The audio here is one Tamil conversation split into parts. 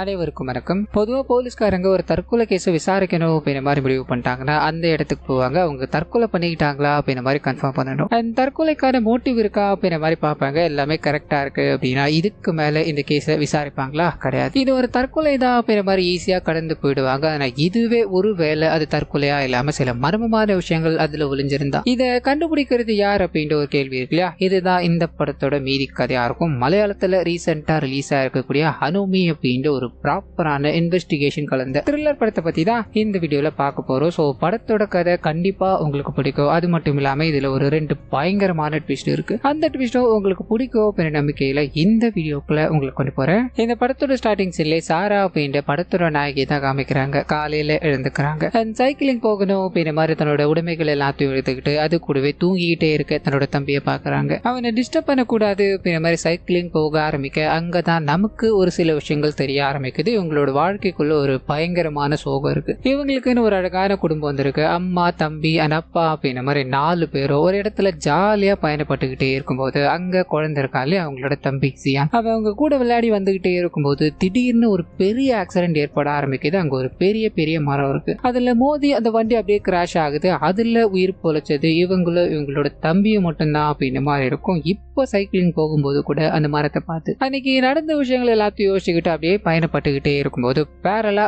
அனைவருக்கும் வணக்கம். பொதுவாக போலீஸ்காரங்க ஒரு தற்கொலை கேஸை விசாரிக்கணும் அப்படின்ற மாதிரி முடிவு பண்ணிட்டாங்கன்னா அந்த இடத்துக்கு போவாங்க. அவங்க தற்கொலை பண்ணிக்கிட்டாங்களா அப்படின்ற மாதிரி கன்ஃபார்ம் பண்ணணும். அண்ட் தற்கொலைக்கான மோட்டிவ் இருக்கா அப்படின்ற மாதிரி பார்ப்பாங்க. எல்லாமே கரெக்டாக இருக்கு அப்படின்னா இதுக்கு மேலே இந்த கேஸை விசாரிப்பாங்களா? கிடையாது. இது ஒரு தற்கொலை தான் அப்படின்ற மாதிரி ஈஸியாக கடந்து போயிடுவாங்க. ஆனால் இதுவே ஒரு வேளை அது தற்கொலையா இல்லாமல் சில மர்மமான விஷயங்கள் அதில் ஒளிஞ்சிருந்தா இதை கண்டுபிடிக்கிறது யார் அப்படின்ற ஒரு கேள்வி இருக்கு இல்லையா? இதுதான் இந்த படத்தோட மீதி கதையா இருக்கும். மலையாளத்தில் ரீசெண்டாக ரிலீஸ் ஆகிருக்கக்கூடிய ஹனுமி அப்படின்ற ஒரு ப்ராப்பரான இன்வெஸ்டிகேஷன் கலந்த த்ரில்லர் படத்தை பத்தி தான் இந்த வீடியோல பார்க்க போறோம். ஸோ படத்தோட கதை கண்டிப்பா உங்களுக்கு பிடிக்கும். அது மட்டும் இல்லாம இதுல ஒரு 2 பயங்கரமான ட்விஸ்ட் இருக்கு. அந்த ட்விஸ்டும் உங்களுக்கு பிடிக்கும் அப்படின்ற நம்பிக்கையில இந்த வீடியோக்குள்ள உங்களுக்கு கொண்டு போறேன். இந்த படத்தோட ஸ்டார்டிங் சீன்ல சாரா அப்படின்ற படத்தோட நாயகி தான் காமிக்கிறாங்க. காலையில எழுந்துக்கிறாங்க. சைக்கிளிங் போகணும் அப்படின்ற மாதிரி தன்னோட உடைமைகள் எல்லாத்தையும் எடுத்துக்கிட்டு அது கூடவே தூங்கிக்கிட்டே இருக்க தன்னோட தம்பியை பாக்குறாங்க. அவனை டிஸ்டர்ப் பண்ணக்கூடாது அப்படின்ற மாதிரி சைக்கிளிங் போக ஆரம்பிக்க அங்கதான் நமக்கு ஒரு சில விஷயங்கள் தெரிய ஆரம்பிக்குது. இவங்களோட வாழ்க்கைக்குள்ள ஒரு பயங்கரமான சோகம் இருக்கு. இவங்களுக்குன்னு ஒரு அழகான குடும்பம் வந்திருக்கு. அம்மா, தம்பி, அப்பா அப்படின்ற மாதிரி 4 பேரும் ஒரு இடத்துல ஜாலியா பயணப்பட்டுக்கிட்டே இருக்கும்போது அங்க குழந்தை இருக்காலே அவங்களோட தம்பி சியான். அவங்க கூட விளையாடி வந்துகிட்டே இருக்கும்போது திடீர்னு ஒரு பெரிய ஆக்சிடென்ட் ஏற்பட ஆரம்பிக்குது. அங்க ஒரு பெரிய பெரிய மரம் இருக்கு. அதுல மோதி அந்த வண்டி அப்படியே கிராஷ் ஆகுது. அதுல உயிர் பொழைச்சது இவங்களோட தம்பியும் மட்டும்தான் அப்படின்ற மாதிரி இருக்கும். இப்போ சைக்கிளிங் போகும்போது கூட அந்த மரத்தை பார்த்து அன்னைக்கு நடந்த விஷயங்கள் எல்லாத்தையும் யோசிச்சுக்கிட்டு அப்படியே பயணப்பட்டுக்கிட்டே இருக்கும்போது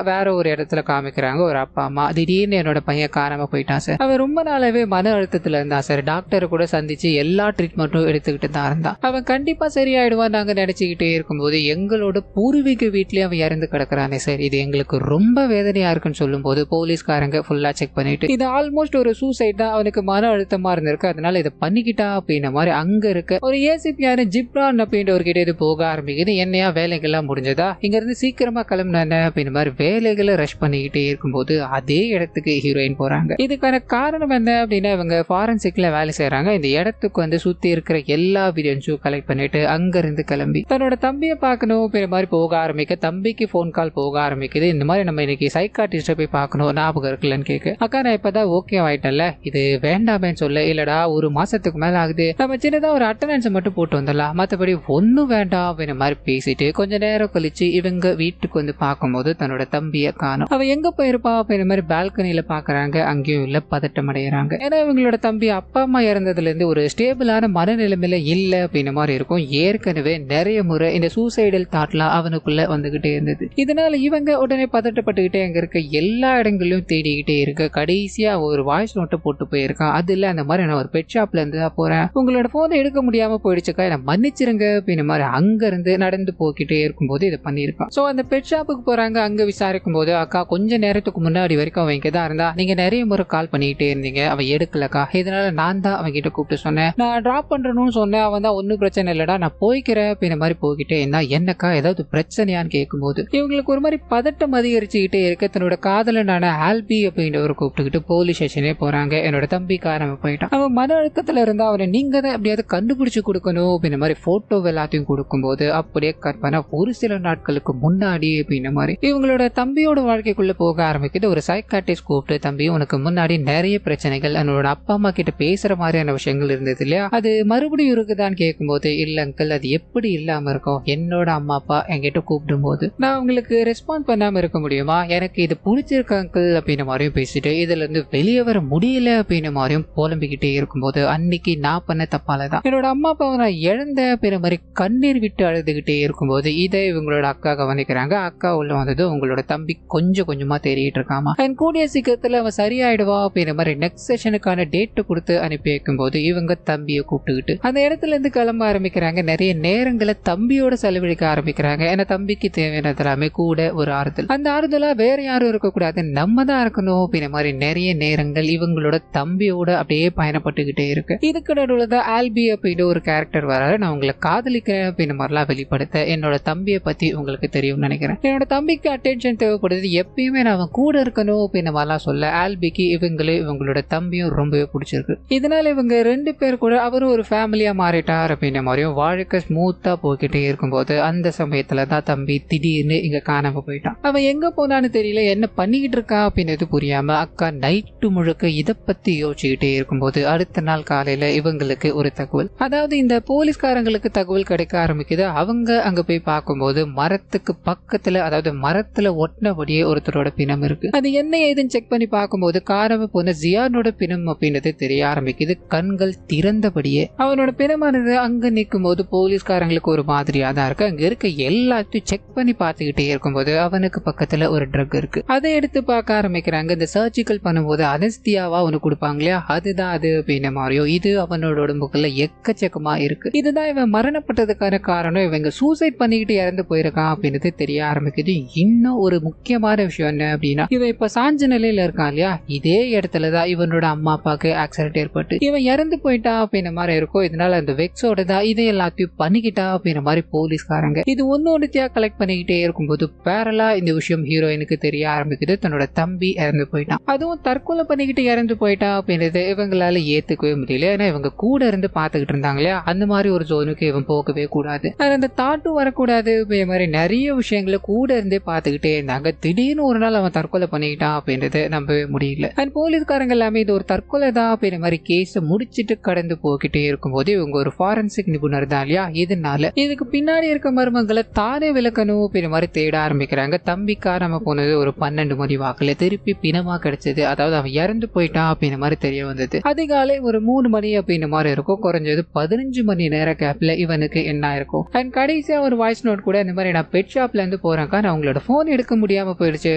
வேற ஒரு இடத்துல காமிக்கிறாங்க. ஒரு அப்பா அம்மா திடீர்னு என்னோட பையன் காணாம போயிட்டான் சார். அவன் ரொம்ப நாளாவே மன அழுத்தத்துல இருந்தான் சார். டாக்டரை கூட சந்திச்சு எல்லா ட்ரீட்மெண்ட்டும் எடுத்துக்கிட்டு தான் இருந்தான். அவன் கண்டிப்பா சரியாயிடுவான் நாங்க நினைச்சுக்கிட்டே இருக்கும்போது எங்களோட பூர்வீக வீட்லயே அவன் இறந்து கிடக்குறானே சார். இது எங்களுக்கு ரொம்ப வேதனையா இருக்குன்னு சொல்லும் போது போலீஸ்காரங்க ஃபுல்லா செக் பண்ணிட்டு இது ஆல்மோஸ்ட் ஒரு சூசைட் தான். அவனுக்கு மன அழுத்தமா இருந்திருக்கு. அதனால இதை பண்ணிக்கிட்டா அப்படின்ற மாதிரி அங்க இருக்க ஒரு ஏசிபியான ஜிப்ரான் அப்படின்ற ஒரு கிட்ட இது போக ஆரம்பிக்குது. என்னையா வேலைகள்லாம் முடிஞ்சதா? இங்க இருந்து சீக்கிரமா கிளம்புன அப்படின்ற மாதிரி வேலைகளை ரஷ் பண்ணிக்கிட்டே இருக்கும்போது அதே இடத்துக்கு ஹீரோயின் போறாங்க. இதுக்கான காரணம் என்ன அப்படின்னா இவங்க ஃபாரன்சிக்ல வேலை செய்யறாங்க. இந்த இடத்துக்கு சுத்தி இருக்கிற எல்லா எவிடன்ஸும் கலெக்ட் பண்ணிட்டு அங்க இருந்து கிளம்பி தன்னோட தம்பியை பார்க்கணும் அப்படின்ற மாதிரி போக ஆரம்பிக்க தம்பிக்கு போன் கால் போக ஆரம்பிக்குது. இந்த மாதிரி நம்ம இன்னைக்கு சைக்காட்டிஸ்ட போய் பார்க்கணும், ஞாபகம் இருக்குல்லன்னு கேட்க அக்கா நான் இப்பதான் ஓகே ஆயிட்டேன்ல, இது வேண்டாமேன்னு சொல்ல இல்லடா ஒரு மாசத்துக்கு மேல ஆகுது, நம்ம சின்னதா ஒரு அட்டண்டன்ஸ் மட்டும் போட்டு வந்துடலாம், மற்றபடி ஒன்னும் வேண்டாம் அப்படின்ற மாதிரி பேசிட்டு கொஞ்ச நேரம் கழிச்சு இவங்க வீட்டுக்கு பார்க்கும்போது தன்னோட தம்பியை காணும். அவ எங்க போயிருப்பா அப்படின்ற மாதிரி பால்கனியில பாக்குறாங்க. அங்கேயும் இல்ல. பதட்டம் அடைகிறாங்க. ஏன்னா இவங்களோட தம்பி அப்பா அம்மா இறந்ததுல இருந்து ஒரு ஸ்டேபிளான மனநிலைமையில இல்ல அப்படின்ற மாதிரி இருக்கும். ஏற்கனவே நிறைய முறை இந்த சூசைடல் தாட்லாம் அவனுக்குள்ள வந்துகிட்டே இருந்தது. இதனால இவங்க உடனே பதட்டப்பட்டுக்கிட்டே அங்க இருக்க எல்லா இடங்களையும் தேடிக்கிட்டே இருக்க கடைசியா ஒரு வாய்ஸ் நோட்டை போட்டு போயிருக்கான். அதுல அந்த மாதிரி நான் ஒரு பெட் ஷாப்ல இருந்து தான் போறேன், உங்களோட போனை எடுக்க முடியாம போயிடுச்சுக்கா, என்ன மன்னிச்சிருங்க அப்படின்ற மாதிரி அங்க இருந்து நடந்து போக்கிட்டே இருக்கும்போது இதை பண்ணியிருக்கான். சோ அந்த பெட் ஷாப்புக்கு போறாங்க. அங்க விசாரிக்கும் போது அக்கா கொஞ்ச நேரத்துக்கு முன்னாடி வரைக்கும் அவன் இங்கதான் இருந்தா, நீங்க நிறைய முறை கால் பண்ணிக்கிட்டே இருந்தீங்க, அவன் எடுக்கலக்கா, இதனால நான் தான் அவன் கிட்ட கூப்பிட்டு சொன்னேன், நான் டிராப் பண்றேன்னு சொன்னேன். அவன் தான் ஒன்னும் பிரச்சனை இல்லடா நான் போய்க்கிறேன் அப்படின்ற மாதிரி போய்கிட்டே இருந்தா, என்னக்கா ஏதாவது பிரச்சனையான்னு கேட்கும்போது இவங்களுக்கு ஒரு மாதிரி பதட்டம் அதிகரிச்சுக்கிட்டே இருக்க தன்னோட காதலனான ஆல்பி அப்படின்றவரை கூப்பிட்டுக்கிட்டு போலீஸ் ஸ்டேஷனே போறாங்க. என்னோட தம்பி காரணம் போயிட்டான், அவன் மன அழுத்தத்துல இருந்தா அவனை நீங்க தான் எப்படியாவது கண்டுபிடிச்சு கொடுக்கணும் அப்படின்ற மாதிரி போட்டோ எல்லாத்தையும் கொடுக்கும்போது அப்படியே கற்பனை ஒரு சில நாட்களுக்கு முன்னாடி அப்படின்ற மாதிரி இவங்களோட தம்பியோட வாழ்க்கைக்குள்ள போக ஆரம்பிக்குது. ஒரு சைக்காட்டிஸ்ட் கூப்பிட்டு தம்பி உனக்கு முன்னாடி நிறைய பிரச்சனைகள் என்னோட அப்பா அம்மா கிட்ட பேசுற மாதிரியான விஷயங்கள் இருந்தது இல்லையா, அது மறுபடியும் இருக்குதான்னு கேட்கும்போது இல்ல அங்கிள் அது எப்படி இல்லாம இருக்கும், என்னோட அம்மா அப்பா என்கிட்ட கூப்பிடும் போது நான் உங்களுக்கு ரெஸ்பாண்ட் பண்ணாம இருக்க முடியுமா, எனக்கு இது பிடிச்சிருக்க அங்கிள் அப்படின்ற மாதிரியும் பேசிட்டு இதுல இருந்து வெளியே வர முடியல அப்படின்ற மாதிரியும் புலம்பிக்கிட்டே இருக்கும்போது அன்னைக்கு நான் பண்ண தப்பாலதான் என்னோட அம்மா அப்பாவை நான் இழந்த அப்படின்ற மாதிரி கண்ணீர் விட்டு அழுதுகிட்டே இருக்கும்போது இதை இவங்களோட அக்கா கவனிக்கிறாங்க. அக்கா உள்ள வந்தது உங்களோட தம்பி கொஞ்சம் கொஞ்சமா தேடிட்டு இருக்காமா, கூடிய சீக்கிரத்துல அவன் சரியாயிடுவா அப்படின்ற மாதிரி நெக்ஸ்ட் செஷனுக்கான டேட் கொடுத்து அனுப்பி வைக்கும் போது இவங்க தம்பியை கூப்பிட்டுக்கிட்டு அந்த இடத்துல இருந்து கிளம்ப ஆரம்பிக்கிறாங்க. நிறைய நேரங்களை தம்பியோட செலவழிக்க ஆரம்பிக்கிறாங்க. ஏன்னா தம்பிக்கு தேவையானது எல்லாமே கூட ஒரு ஆறுதல், அந்த ஆறுதலா வேற யாரும் இருக்கக்கூடாது, நம்ம தான் இருக்கணும் அப்படின்ற மாதிரி நிறைய நேரங்கள் இவங்களோட தம்பியோட அப்படியே பயணப்பட்டுக்கிட்டே இருக்கு. இதுக்கு நடுவில் தான் ஆல்பி அப்படின்ற ஒரு கேரக்டர் வராது. நான் உங்களை காதலிக்கிறேன் அப்படின்ற மாதிரிலாம் வெளிப்படுத்த என்னோட தம்பியை பத்தி உங்களுக்கு தெரியும் நினைக்கிறேன். என்னோட தம்பிக்கு அட்டென்ஷன் தேவைப்படுது, எப்பயுமே நான் அவன் கூட இருக்கணும் அப்படின்ற மாதிரிலாம் சொல்ல ஆல்பிக்கு இவங்களோட தம்பியும் ரொம்பவே பிடிச்சிருக்கு. இதனால இவங்க 2 பேர் கூட அவரும் ஒரு ஃபேமிலியா மாறிட்டார் அப்படின்ற மாதிரியும் வாழ்க்கை ஸ்மூத்தா போய்கிட்டே இருக்கும்போது அந்த சமயத்துல தான் தம்பி திடீர்னு இங்க காணாம போயிட்டான். அவன் எங்க போனான்னு தெரியல, என்ன பண்ணிக்கிட்டு இருக்கா அப்படின்றது புரியாம அக்கா நைட்டு முழுக்க இதை பத்தி யோசிச்சுக்கிட்டே இருக்கும்போது அடுத்த நாள் காலையில இவங்களுக்கு ஒரு தகவல், அதாவது இந்த போலீஸ்காரங்களுக்கு தகவல் கிடைக்க ஆரம்பிக்குது. அவங்க அங்க போய் பார்க்கும்போது மரத்துக்கு பக்கத்துல அதாவது மரத்துல ஒட்டினபடியே ஒருத்தரோட பிணம் இருக்கு. அது என்ன ஏதுன்னு செக் பண்ணி பார்க்கும்போது காணாம போன ஜியானோட பிணம் அப்படின்றது தெரிய ஆரம்பிக்குது. கண்கள் திறந்தபடியே அவனோட பிணமானது அங்க நிற்கும் போது போலீஸ்காரங்களுக்கு ஒரு மாதிரியா தான் இருக்கு. அங்க இருக்க எல்லாத்தையும் செக் பண்ணி பார்த்துக்கிட்டே இருக்கும்போது அவனுக்கு பக்கத்துல ஒரு ட்ரக் இருக்கு. அதை எடுத்து பார்க்க ஆரம்பிக்கிறாங்க. இந்த சர்ஜிக்கல் பண்ணும்போது அனஸ்தியாவா அவனுக்கு கொடுப்பாங்க இல்லையா, அதுதான் அது அப்படின்ன மாதிரியோ இது அவனோட உடம்புக்குள்ள எக்கச்சக்கமா இருக்கு. இதுதான் இவன் மரணப்பட்டதுக்கான காரணம். இவங்க சூசைட் பண்ணிக்கிட்டு இறந்து போயிருக்கான் அப்படின்றது தெரிய ஆரம்பிக்குது. இன்னும் ஒரு முக்கியமான விஷயம் என்ன அப்படின்னா, இவன் இப்ப சாஞ்ச நிலையில இருக்கான் இல்லையா, இதே இடத்துலதான் இவனோட அம்மா அப்பாவுக்கு ஆக்சிடென்ட் ஏற்பட்டு இவன் இறந்து போயிட்டா அப்படின்ற மாதிரி இருக்கும். இதனால அந்த வெக்ஸோட தான் இதை எல்லாத்தையும் பண்ணிக்கிட்டா அப்படின்ற மாதிரி போலீஸ்காரங்க இது ஒன்னொன்னுத்தியா கலெக்ட் பண்ணிக்கிட்டே இருக்கும்போது பேரலா இந்த விஷயம் ஹீரோயினுக்கு தெரிய ஆரம்பிக்குது. தன்னோட தம்பி இறந்து போயிட்டான், அதுவும் தற்கொலை பண்ணிக்கிட்டு இறந்து போயிட்டா அப்படின்றது இவங்களால ஏத்துக்கவே முடியல. ஏன்னா இவங்க கூட இருந்து பாத்துக்கிட்டு இருந்தாங்க இல்லையா, அந்த மாதிரி ஒரு ஜோனுக்கு இவன் போகவே கூடாது, அந்த தாட்டும் வரக்கூடாது. இதே மாதிரி நிறைய விஷயங்களை கூட இருந்தே பாத்துக்கிட்டே இருந்தாங்க. திடீர்னு ஒரு நாள் அவன் தற்கொலை பண்ணிக்கிட்டான் அப்படின்றது நம்பவே முடியல. அண்ட் போலீஸ்காரங்க எல்லாமே இது ஒரு தற்கொலை தான் அப்படின்ற மாதிரி கேஸ முடிச்சிட்டு கடந்து போய்கிட்டே இருக்கும்போது இவங்க ஒரு ஃபாரன்சிக் நிபுணர் தான் இல்லையா, இதனால இதுக்கு பின்னாடி இருக்க மர்மங்களை தானே விளக்கணும் அப்படின்ற மாதிரி தேட ஆரம்பிக்கிறாங்க. தம்பி காணாம போனது ஒரு 12 மணி வாக்குல திருப்பி பிணமா கிடைச்சது, அதாவது அவன் இறந்து போயிட்டான் அப்படின்ற மாதிரி தெரிய வந்தது. அதிகாலை ஒரு 3 மணி அப்படின்ற மாதிரி இருக்கும். குறைஞ்சது 15 மணி நேர கேப்ல இவனுக்கு என்ன இருக்கும். அண்ட் கடைசியா ஒரு வாய்ஸ் நோட் கூட இந்த மாதிரி நான் பெட் ஷாப்ல இருந்து போறேன், நான் உங்களோட போன் எடுக்க முடியாம போயிடுச்சு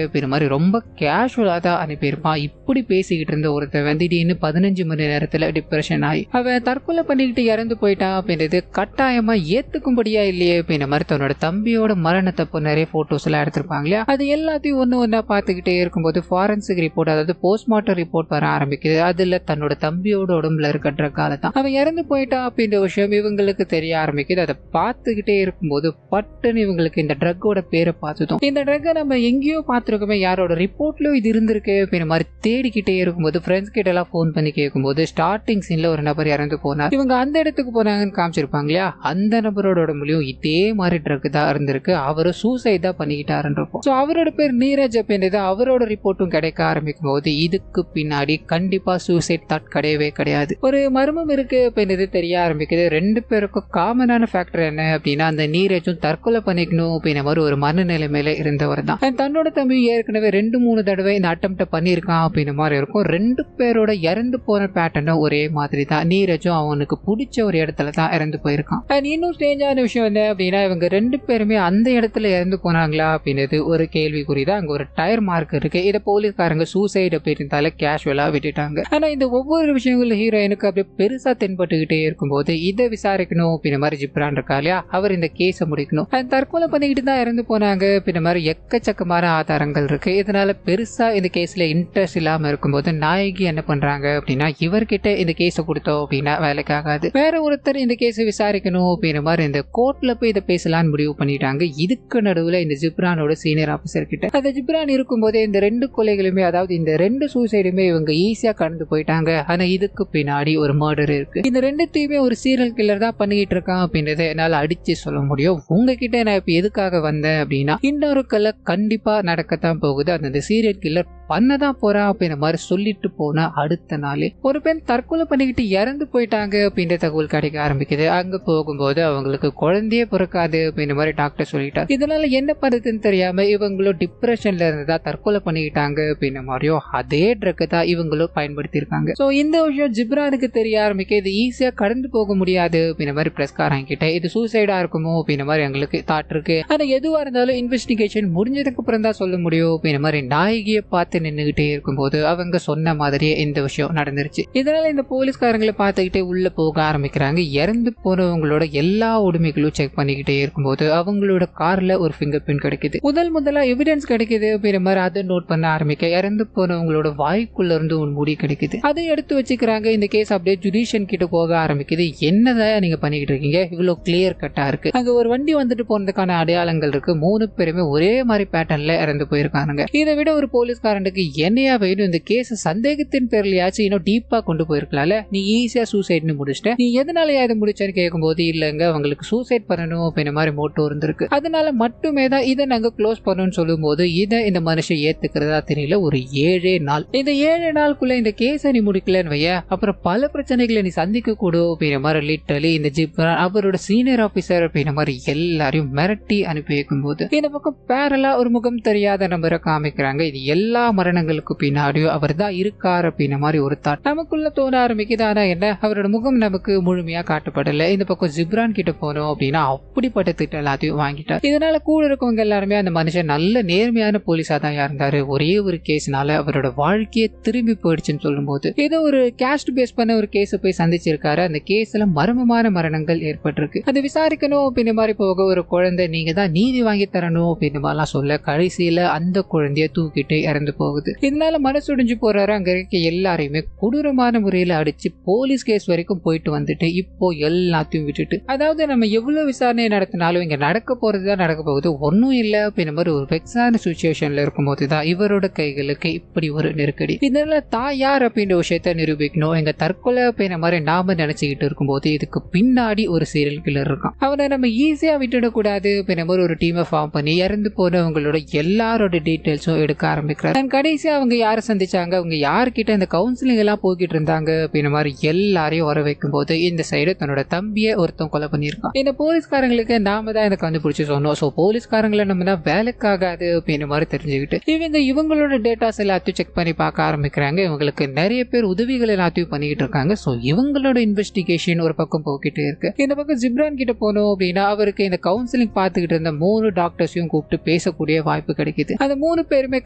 அப்படின்ற மாதிரி ரொம்ப கேஷுவலா தான் அனுப்பியிருப்பான். இப்படி பேசிக்கிட்டு இருந்த ஒருத்தன் திடீர்னு 15 மணி நேரத்துல டிப்ரெஷன் ஆகி அவன் தற்கொலை பண்ணிக்கிட்டு இறந்து போயிட்டான் அப்படின்றது கட்டாயமா ஏத்துக்கும்படியா இல்லையே அப்படின்ற மாதிரி தன்னோட தம்பியோட மரணத்தப்போ நிறைய போட்டோஸ் எல்லாம் எடுத்திருப்பாங்க இல்லையா, அது எல்லாத்தையும் ஒன்னு ஒன்னா பாத்துக்கிட்டே இருக்கும்போது ஃபாரன்சிக் ரிப்போர்ட் அதாவது போஸ்ட்மார்ட்டம் ரிப்போர்ட் வர ஆரம்பிக்குது. அதுல தன்னோட தம்பியோட உடம்புல இருக்க ட்ரக்கால தான் அவன் இறந்து போயிட்டான் அப்படின்ற விஷயம் இவங்களுக்கு தெரிய ஆரம்பிக்குது. அதை பார்த்துக்கிட்டே இருக்கும்போது பட்டுன்னு இவங்களுக்கு இந்த ட்ரக்கோட பேரை பார்த்ததும் இந்த ட்ரக்கை நம்ம எங்கேயோ பார்த்துருக்கோமே, யாரோட ரிப்போர்ட்லயும் இது இருந்திருக்கு அப்படின்ற மாதிரி தேடிக்கிட்டே இருக்கும்போது ஃப்ரெண்ட்ஸ் கிட்ட எல்லாம் போன் பண்ணி கேட்கும்போது ஸ்டார்டிங் சீன்ல ஒரு நபர் இறந்து போனார், இவங்க அந்த இடத்துக்கு போனாங்கன்னு காமிச்சிருப்பாங்க இல்லையா, அந்த நபரோட உடம்புலயும் இதே மாதிரி ட்ரக் தான் இருந்திருக்கு. அவரு சூசைட் தான் பண்ணிக்கிட்டாருன்றப்போ அவரோட பேர் நீரஜ் அப்படின்றது அவரோட ரிப்போர்ட்டும் கிடைக்க ஆரம்பிக்கும் போது இதுக்கு பின்னாடி கண்டிப்பா சூசைட் தாட் கிடையவே கிடையாது, ஒரு மர்மம் இருக்கு அப்படின்றது தெரிய ஆரம்பிக்குது. ரெண்டு பேருக்கும் காமனான ஃபேக்டர் என்ன அப்படின்னா, அந்த நீரஜும் தற்கொலை பண்ணிக்கணும் அப்படின்ற மாதிரி ஒரு மனநிலைமையில இருந்தவர் தான். தன்னோட தம்பி ஏற்கனவே 2-3 தடவை இந்த அட்டம்ப்ட் பண்ணியிருக்கான் அப்படின்ற மாதிரி இருக்கும். ரெண்டு பேரோட இறந்து போன பேட்டர்னும் ஒரே மாதிரி தான். நீரஜும் அவனுக்கு பிடிச்ச ஒரு இடத்துல தான் இறந்து போயிருக்கான். இன்னும் ஸ்ட்ரேஞ்சான விஷயம் என்ன அப்படின்னா, இவங்க ரெண்டு பேருமே அந்த இடத்துல இறந்து போனாங்களா அப்படின்றது ஒரு கேள்விக்குறிதான். அங்க ஒரு டயர் மார்க் இருக்கு. இதை போலீஸ்காரங்க சூசைட் அப்படின்றதால கேஷுவலா விட்டுட்டாங்க. ஆனா இந்த ஒவ்வொரு விஷயங்களும் ஹீரோயினுக்கு அப்படியே பெருசா தென்பட்டுக்கிட்டே இருக்கும்போது இதை விசாரிக்கணும் அப்படின்ற மாதிரி ஜிப்ரான் இருக்கா இல்லையா, அவர் இந்த கேஸை முடிக்கணும். தற்கொலை பண்ணிக்கிட்டு தான் இறந்து போனாங்க அப்படின்ற மாதிரி எக்கச்சக்கமான ஆதாரங்கள் இருக்கு. இதனால பெருசா இந்த கேஸ்ல இன்ட்ரெஸ்ட் இல்லாம இருக்கும்போது நாயகி என்ன பண்றாங்க அப்படின்னா, இவர்கிட்ட இந்த கேஸை கொடுத்தோம் அப்படின்னா வேலைக்காகாது, வேற ஒருத்தர் இந்த கேஸை விசாரிக்கணும் அப்படின்ற மாதிரி இந்த கோர்ட்ல போய் இதை பேசலான்னு முடிவு பண்ணிட்டாங்க. இதுக்கு நடுவுல இந்த ஜிப்ரானோட சீனியர் ஆபீசர் கிட்ட அந்த ஜிப்ரான் இருக்கும்போதே இந்த 2 கொலைகளுமே அதாவது இந்த 2 சூசைடுமே இவங்க ஈஸியா கடந்து போயிட்டாங்க. ஆனா இதுக்கு பின்னாடி ஒரு மர்டர் இருக்கு, இந்த 2த்தையுமே ஒரு சீரியல் கில்லர் தான் பண்ணிக்கிட்டு இருக்கான் அப்படின்றத என்னால அடிச்சு சொல்ல முடியும். உங்ககிட்ட நான் இப்ப எதுக்காக வந்தேன் அப்படின்னா, இன்னொரு கொலை கண்டிப்பா நடக்கத்தான் போகுது, அந்த சீரியல் கில்லர் பண்ணதான் போறா அப்படின்ற மாதிரி சொல்லிட்டு போன அடுத்த நாளே ஒரு பெண் தற்கொலை பண்ணிக்கிட்டு இறந்து போயிட்டாங்க அப்படின்ற தகவல் கிடைக்க ஆரம்பிக்குது. அங்க போகும்போது அவங்களுக்கு குழந்தையே பிறக்காது அப்படின்ற மாதிரி டாக்டர் சொல்லிட்டார். இதனால என்ன பண்ணுறதுன்னு தெரியாம இவங்களும் டிப்ரெஷன்ல இருந்ததா தற்கொலை பண்ணிக்கிட்டாங்க அப்படின்ற மாதிரியோ அதே ட்ரக்கை தான் இவங்களும் பயன்படுத்தி இருக்காங்க. ஸோ இந்த விஷயம் ஜிப்ரானுக்கு தெரிய ஆரம்பிக்க இது ஈஸியா கடந்து போக முடியாது அப்படின்ற மாதிரி பிரஸ்காரங்க கிட்ட இது சூசைடா இருக்குமோ அப்படின்ற மாதிரி எங்களுக்கு தாட் இருக்கு. ஆனா எதுவா இருந்தாலும் இன்வெஸ்டிகேஷன் முடிஞ்சதுக்கு அப்புறம் தான் சொல்ல முடியும் அப்படின்ற மாதிரி நாயகியை பார்த்து நின்றுகிட்டே இருக்கும்போது அவங்க சொன்ன மாதிரியே இந்த விஷயம் நடந்துருச்சு. இதனால இந்த போலீஸ்காரங்களை பார்த்துக்கிட்டே உள்ள போக ஆரம்பிக்கிறாங்க. இறந்து போனவங்களோட எல்லா உடைமைகளும் செக் பண்ணிக்கிட்டே இருக்கும்போது அவங்களோட கார்ல ஒரு ஃபிங்கர் பிரிண்ட் கிடைக்குது. முதலா எவிடன்ஸ் கிடைக்குது அப்படின்ற மாதிரி அதை நோட் பண்ண ஆரம்பிக்க இறந்து போனவங்களோட வாய்க்குள்ள இருந்து ஒரு முடி கிடைக்குது. அதை எடுத்து வச்சுக்கிறாங்க. இந்த கேஸ் அப்படியே ஜுடிஷியன் கிட்ட போக ஆரம்பிக்குது. என்னதான் நீங்க பண்ணிக்கிட்டு இருக்கீங்க, இவ்வளவு கிளியர் கட்டா இருக்கு, அங்க ஒரு வண்டி வந்துட்டு போனதுக்கான அடையாளங்கள் இருக்கு, 3 பேருமே ஒரே மாதிரி பேட்டர்ன்ல இறந்து போயிருக்காங்க. இதை விட ஒரு போலீஸ்காரன் ஸ்டாண்டுக்கு என்னையா வேணும், இந்த கேஸ் சந்தேகத்தின் பேர்லயாச்சும் இன்னும் டீப்பா கொண்டு போயிருக்கலாம்ல, நீ ஈஸியா சூசைட்னு முடிச்சிட்ட, நீ எதனாலயா இதை முடிச்சேன்னு கேட்கும்போது இல்லங்க அவங்களுக்கு சூசைட் பண்ணணும் அப்படின்ற மாதிரி மோட்டோ இருந்திருக்கு, அதனால மட்டுமே தான் இதை நாங்க க்ளோஸ் பண்ணணும்னு சொல்லும் போது இதை இந்த மனுஷன் ஏத்துக்கிறதா தெரியல. ஒரு 7 நாள், இந்த 7 நாளுக்குள்ள இந்த கேஸை நீ முடிக்கலன்னு வைய அப்புறம் பல பிரச்சனைகளை நீ சந்திக்க கூடும் அப்படின்ற மாதிரி லிட்டரலி இந்த ஜிப்ரான் அவரோட சீனியர் ஆபீசர் அப்படின்ற மாதிரி எல்லாரையும் மிரட்டி அனுப்பி வைக்கும் போது இந்த பக்கம் பேரலா ஒரு முகம் தெரியாத நபரை காமிக்கிறாங்க. இது எல்லா மரணங்களுக்கு பின்னாடியும் அவர் தான் இருக்காரு அப்படின்ற மாதிரி ஒரு தாட் நமக்குள்ள தோண ஆரம்பிக்குது. ஆனா என்ன, அவரோட முகம் நமக்கு முழுமையா காட்டப்படல. இந்த பக்கம் ஜிப்ரான் கிட்ட போனோம் அப்படின்னா அப்படிப்பட்ட திட்டம் எல்லாத்தையும் வாங்கிட்டார். இதனால கூட இருக்கவங்க எல்லாருமே அந்த மனுஷன் நல்ல நேர்மையான போலீஸா தான் இருந்தாரு, ஒரே ஒரு கேஸ்னால அவரோட வாழ்க்கையே திரும்பி போயிடுச்சுன்னு சொல்லும் போது ஏதோ ஒரு கேஸ்ட் பேஸ் பண்ண ஒரு கேஸ் போய் சந்திச்சிருக்காரு. அந்த கேஸ்ல மர்மமான மரணங்கள் ஏற்பட்டிருக்கு, அது விசாரிக்கணும் அப்படின்ற மாதிரி போக ஒரு குழந்தை நீங்க தான் நீதி வாங்கி தரணும் அப்படின்ற மாதிரிலாம் சொல்ல கடைசியில அந்த குழந்தைய தூக்கிட்டு இறந்து போகுது. இதனால மனசுடிஞ்சு போறாரு. அங்க இருக்க எல்லாரையுமே கொடூரமான முறையில அடிச்சு போலீஸ் கேஸ் வரைக்கும் போயிட்டு வந்துட்டு இப்போ எல்லாத்தையும் விட்டுட்டு, அதாவது நம்ம எவ்வளவு விசாரணை நடத்தினாலும் இங்க நடக்க போறதுதான் நடக்க போகுது, ஒன்னும் இல்ல அப்படின்ற மாதிரி ஒரு வெக்ஸான சுச்சுவேஷன்ல இருக்கும் போதுதான் இவரோட கைகளுக்கு இப்படி ஒரு நெருக்கடி. இதனால தான் யார் அப்படின்ற விஷயத்த நிரூபிக்கணும், எங்க தற்கொலை அப்படின்ற மாதிரி நாம நினைச்சுக்கிட்டு இருக்கும்போது இதுக்கு பின்னாடி ஒரு சீரியல் கில்லர் இருக்கான், அவனை நம்ம ஈஸியா விட்டுடக்கூடாது அப்படின்ற மாதிரி ஒரு டீமை ஃபார்ம் பண்ணி இறந்து போனவங்களோட எல்லாரோட டீடைல்ஸும் எடுக்க ஆரம்பிக்கிறார். கடைசியா அவங்க யாரை சந்திச்சாங்க, அவங்க யார்கிட்ட இந்த கவுன்சிலிங் எல்லாம் போய்கிட்டு இருந்தாங்க அப்படின்ற மாதிரி எல்லாரையும் வர வைக்கும் போது இந்த சைடு தன்னோட தம்பியை ஒருத்தன் கொலை பண்ணியிருக்கான். இந்த போலீஸ்காரங்களுக்கு நாம தான் இதை கண்டுபிடிச்சு சொன்னோம், சோ போலீஸ்காரங்களை நம்ம தான் வேலைக்காகாது அப்படின்ற மாதிரி தெரிஞ்சுக்கிட்டு இவங்களோட டேட்டாஸ் எல்லாத்தையும் செக் பண்ணி பார்க்க ஆரம்பிக்கிறாங்க. இவங்களுக்கு நிறைய பேர் உதவிகள் எல்லாத்தையும் பண்ணிக்கிட்டு இருக்காங்க. சோ இவங்களோட இன்வெஸ்டிகேஷன் ஒரு பக்கம் போய்கிட்டே இருக்கு. இந்த பக்கம் ஜிப்ரான் கிட்ட போனோம் அப்படின்னா அவருக்கு இந்த கவுன்சிலிங் பார்த்துக்கிட்டு இருந்த 3 டாக்டர்ஸையும் கூப்பிட்டு பேசக்கூடிய வாய்ப்பு கிடைக்குது. அந்த 3 பேருமே